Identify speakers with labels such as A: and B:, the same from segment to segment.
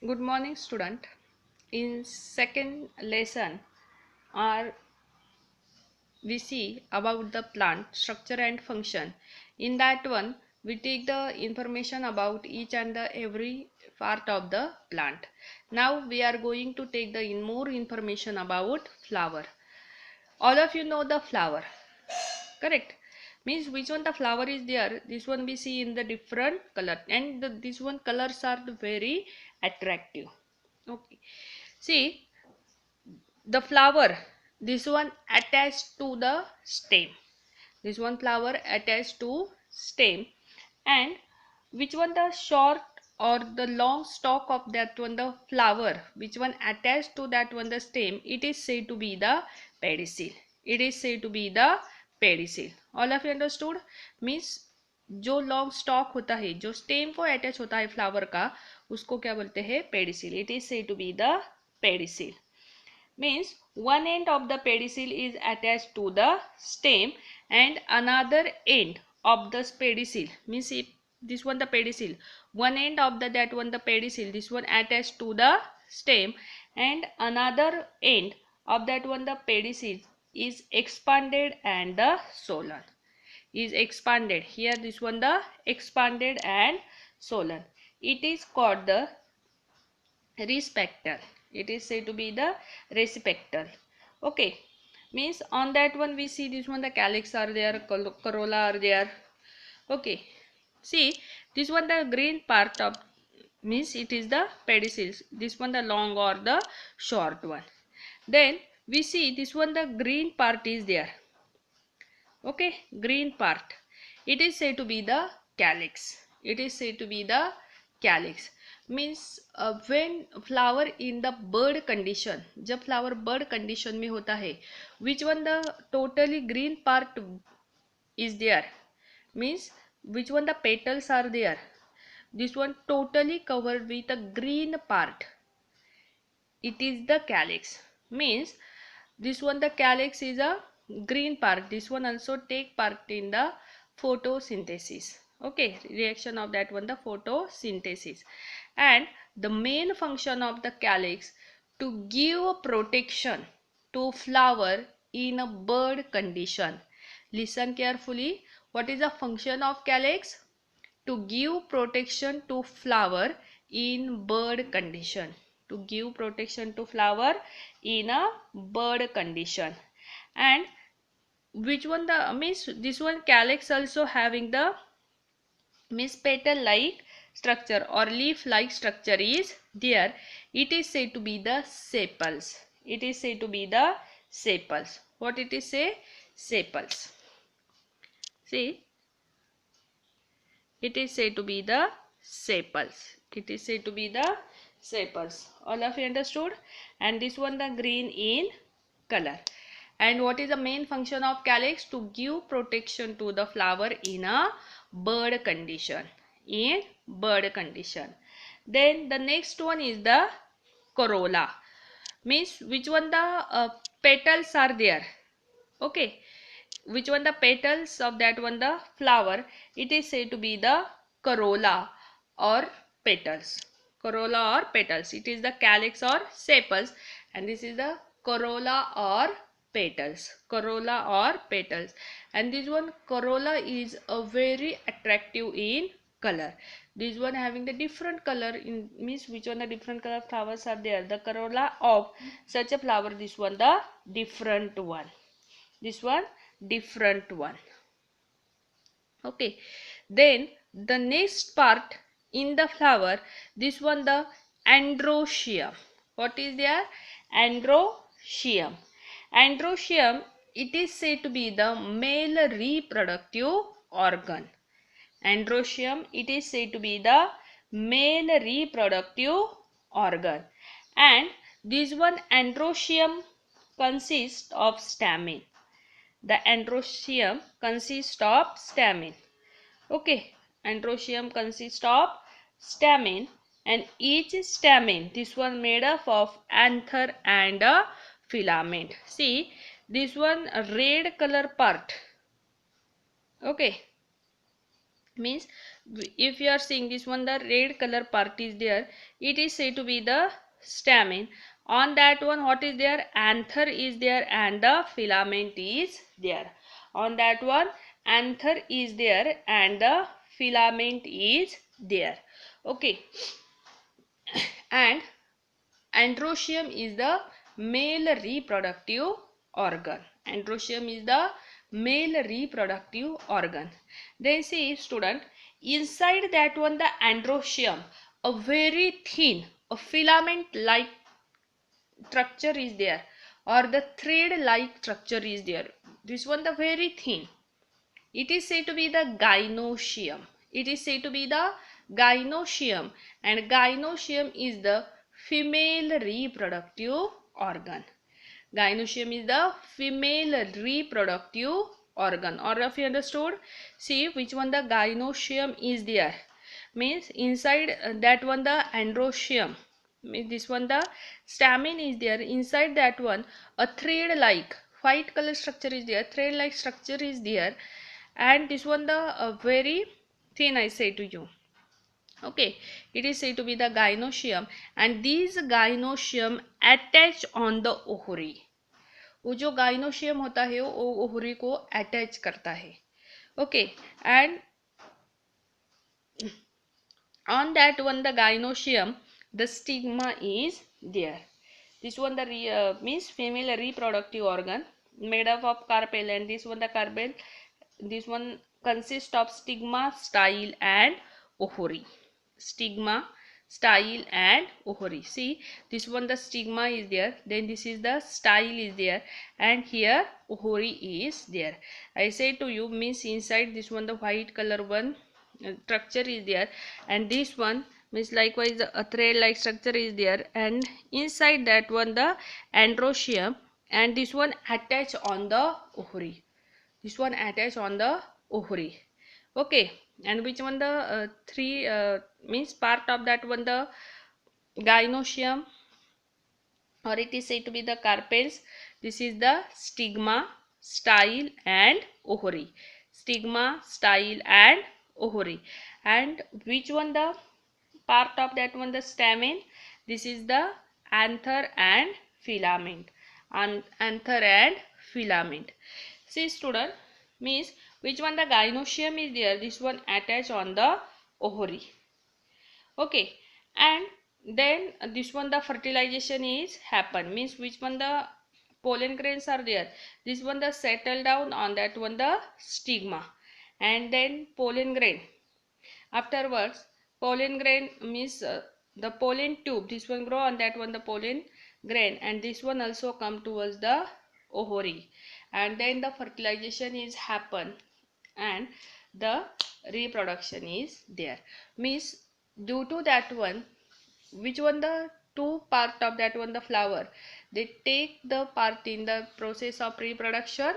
A: Good morning, student. In second lesson, our we see about the plant structure and function. In that one, we take the information about each and the every part of the plant. Now we are going to take the more information about flower. All of you know the flower, correct? Means which one the flower is there. This one we see in the different color, and this one colors are very attractive. Okay. See, the flower, this one attached to the stem, this one flower attached to stem, and which one the short or the long stalk of that one the flower, which one attached to that one the stem, it is said to be the pedicel. It is said to be the pedicel. All of you understood? Means जो long stock होता है, जो stem को attach होता है flower का, उसको क्या बोलते हैं? Pedicel. It is said to be the pedicel. Means one end of the pedicel is attached to the stem and another end of the pedicel, means if this one the pedicel, one end of the that one the pedicel, this one attached to the stem, and another end of that one the pedicel is expanded and the swollen, is expanded. Here this one the expanded and swollen, it is called the respector. It is said to be the respector. Okay, means on that one we see this one the calyx are there, corolla are there. Okay, see this one the green part of, means it is the pedicels, this one the long or the short one. Then we see this one the green part is there. Okay, green part, it is said to be the calyx. It is said to be the calyx. Means when flower in the bud condition, जब flower bud condition में होता है, which one the totally green part is there, means which one the petals are there, this one totally covered with a green part, it is the calyx. Means this one the calyx is a green part, this one also take part in the photosynthesis. Okay, reaction of that one the photosynthesis. And the main function of the calyx to give protection to flower in a bud condition. Listen carefully, what is the function of calyx? To give protection to flower in bud condition, to give protection to flower in a bud condition. And which one the, means this one calyx also having the, means petal like structure or leaf like structure is there. It is said to be the sepals. It is said to be the sepals. What it is say? Sepals. See, it is said to be the sepals. It is said to be the sepals. All of you understood? And this one the green in color. And what is the main function of calyx? To give protection to the flower in a bud condition. In bud condition. Then the next one is the corolla. Means which one the petals are there. Okay, which one the petals of that one the flower, it is said to be the corolla or petals. Corolla or petals, it is the calyx or sepals, and this is the corolla or petals. Corolla or petals. And this one corolla is a very attractive in color. This one having the different color in, means which one the different color flowers are there, the corolla of such a flower, this one the different one, this one different one. Okay, then the next part in the flower, this one the androecium. What is there? Androecium. Androecium, it is said to be the male reproductive organ. Androecium, it is said to be the male reproductive organ. And this one androecium consists of stamen. The androecium consists of stamen. Okay, androecium consists of stamen, and each stamen, this one made up of anther and a filament. See, this one red color part. Okay, means if you are seeing this one, the red color part is there, it is said to be the stamen. On that one, what is there? Anther is there and the filament is there. On that one, anther is there and the filament is there. Okay. And androecium is the male reproductive organ. Androecium is the male reproductive organ. Then see student, inside that one the androecium, a very thin, a filament like structure is there, or the thread like structure is there. This one the very thin. It is said to be the gynoecium. It is said to be the gynoecium, and gynoecium is the female reproductive organ. Gynoecium is the female reproductive organ. All of you understood? See which one the gynoecium is there. Means inside that one the androecium. Means this one the stamen is there. Inside that one a thread like white color structure is there. Thread like structure is there. And this one the very thin, I say to you. Okay, it is said to be the gynoecium, and these gynoecium attach on the ovary. वो जो gynoecium होता है वो ovary को attach करता है. Okay, and on that one the gynoecium, the stigma is there. This one the means female reproductive organ made up of carpel, and this one the carpel, this one consists of stigma, style and ovary. Stigma, style and ovary. See this one the stigma is there, then this is the style is there, and here ovary is there. I say to you, means inside this one the white color one structure is there, and this one means likewise a thread like structure is there, and inside that one the androecium, and this one attach on the ovary. This one attach on the ovary. Okay, and which one the three means part of that one the gynoecium, or it is said to be the carpels. This is the stigma, style and ovary. Stigma, style and ovary. And which one the part of that one the stamen? This is the anther and filament. Anther and filament. See student, means which one the gynoecium is there, this one attach on the ovary. Okay, and then this one the fertilization is happen, means which one the pollen grains are there, this one the settle down on that one the stigma, and then pollen grain. Afterwards pollen grain means the pollen tube, this one grow on that one the pollen grain, and this one also come towards the ovary, and then the fertilization is happen and the reproduction is there. Means due to that one, which one the two part of that one the flower, they take the part in the process of reproduction,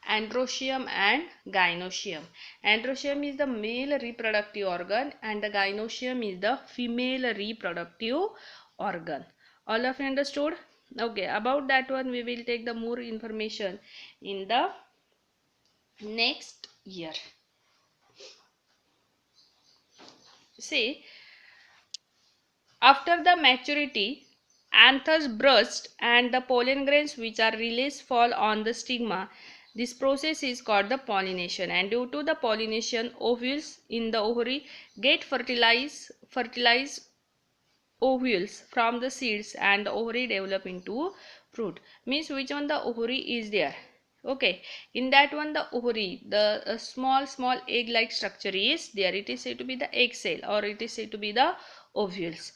A: androecium and gynoecium. Androecium is the male reproductive organ and the gynoecium is the female reproductive organ. All of you understood? Okay, about that one we will take the more information in the next year. See, after the maturity, anthers burst and the pollen grains which are released fall on the stigma. This process is called the pollination, and due to the pollination, ovules in the ovary get fertilized ovules from the seeds, and the ovary develop into fruit. Means which one the ovary is there? Okay, in that one the ovary, the small egg like structure is there. It is said to be the egg cell, or it is said to be the ovules.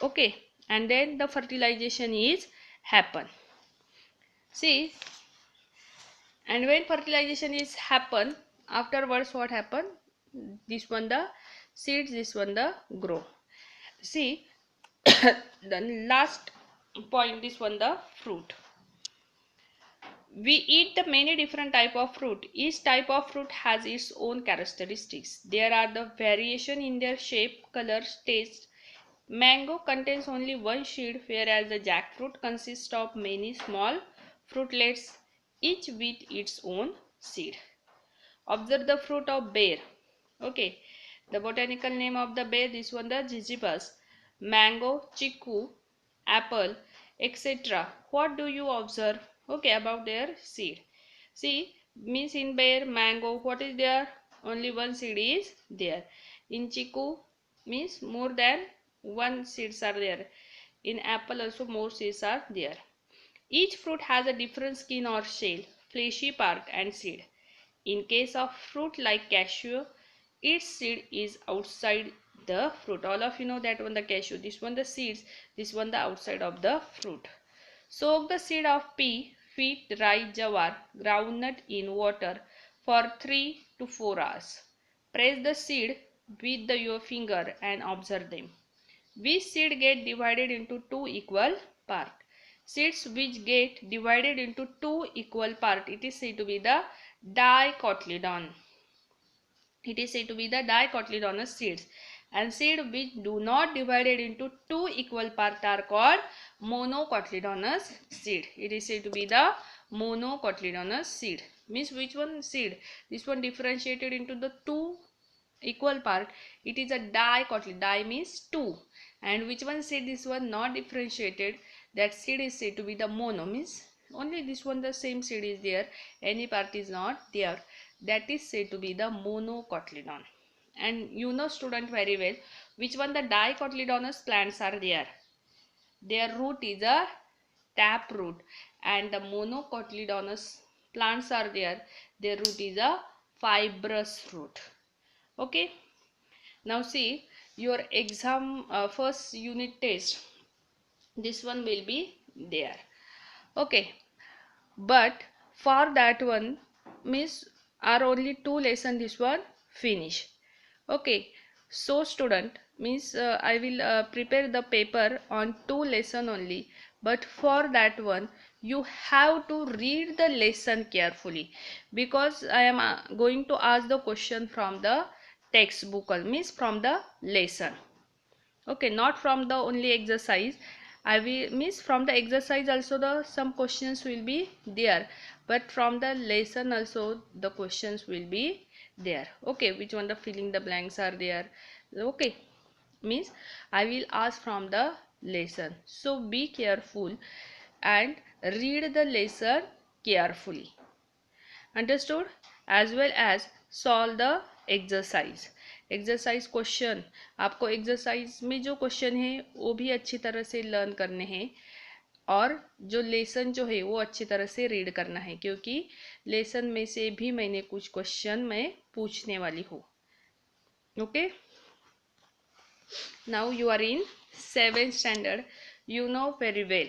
A: Okay, and then the fertilization is happen. See, and when fertilization is happen, afterwards what happen? This one the seeds, this one the grow. See, the last point, this one the fruit. We eat the many different type of fruit. Each type of fruit has its own characteristics. There are the variation in their shape, colors, taste. Mango contains only one seed, whereas the jackfruit consists of many small fruitlets, each with its own seed. Observe the fruit of bear. Okay, The botanical name of the berry, this one the Ziziphus. Mango, chiku, apple, etc. What do you observe? Okay, about their seed. See, means in bear, mango, what is there? Only one seed is there. In chiku, means more than one seeds are there. In apple also more seeds are there. Each fruit has a different skin or shell, fleshy part and seed. In case of fruit like cashew, its seed is outside the fruit. All of you know that one the cashew, this one the seeds, this one the outside of the fruit. Soak the seed of pea, wheat, rye, jawar, groundnut in water for 3 to 4 hours. Press the seed with your finger and observe them. Which seed get divided into two equal parts? Seeds which get divided into two equal parts, it is said to be the dicotyledon. It is said to be the dicotyledonous seeds. And seeds which do not divided into two equal parts are called monocotyledonous seed. It is said to be the monocotyledonous seed. Means which one seed? This one differentiated into the two equal part, it is a dicotyledon. Di means two. And which one seed? This one not differentiated, that seed is said to be the mono, means only this one the same seed is there, any part is not there, that is said to be the monocotyledon. And you know student very well which one the dicotyledonous plants are there. Their root is a tap root, and the monocotyledonous plants are there, their root is a fibrous root. Okay, now see your exam first unit test, this one will be there. Okay, but for that one means are only two lesson this one finish. Okay, so student means I will prepare the paper on two lesson only, but for that one you have to read the lesson carefully, because I am going to ask the question from the textbook, means from the lesson. Okay, not from the only exercise. I will means from the exercise also the some questions will be there, but from the lesson also the questions will be there. Okay, which one the filling the blanks are there. Okay, means I will ask from the lesson, so be careful and read the lesson carefully. Understood? As well as solve the exercise. Exercise question आपको exercise में जो question है वो भी अच्छी तरह से learn करने हैं, और जो लेसन जो है वो अच्छी तरह से रीड करना है, क्योंकि लेसन में से भी मैंने कुछ क्वेश्चन मैं पूछने वाली हूँ. Okay, now you are in 7th standard, you know very well.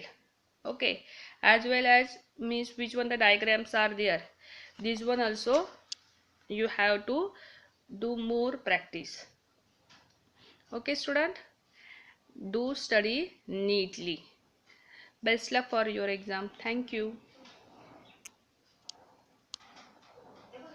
A: Okay, as well as means which one the diagrams are there, this one also you have to do more practice. Okay student, do study neatly. Best luck for your exam. Thank you.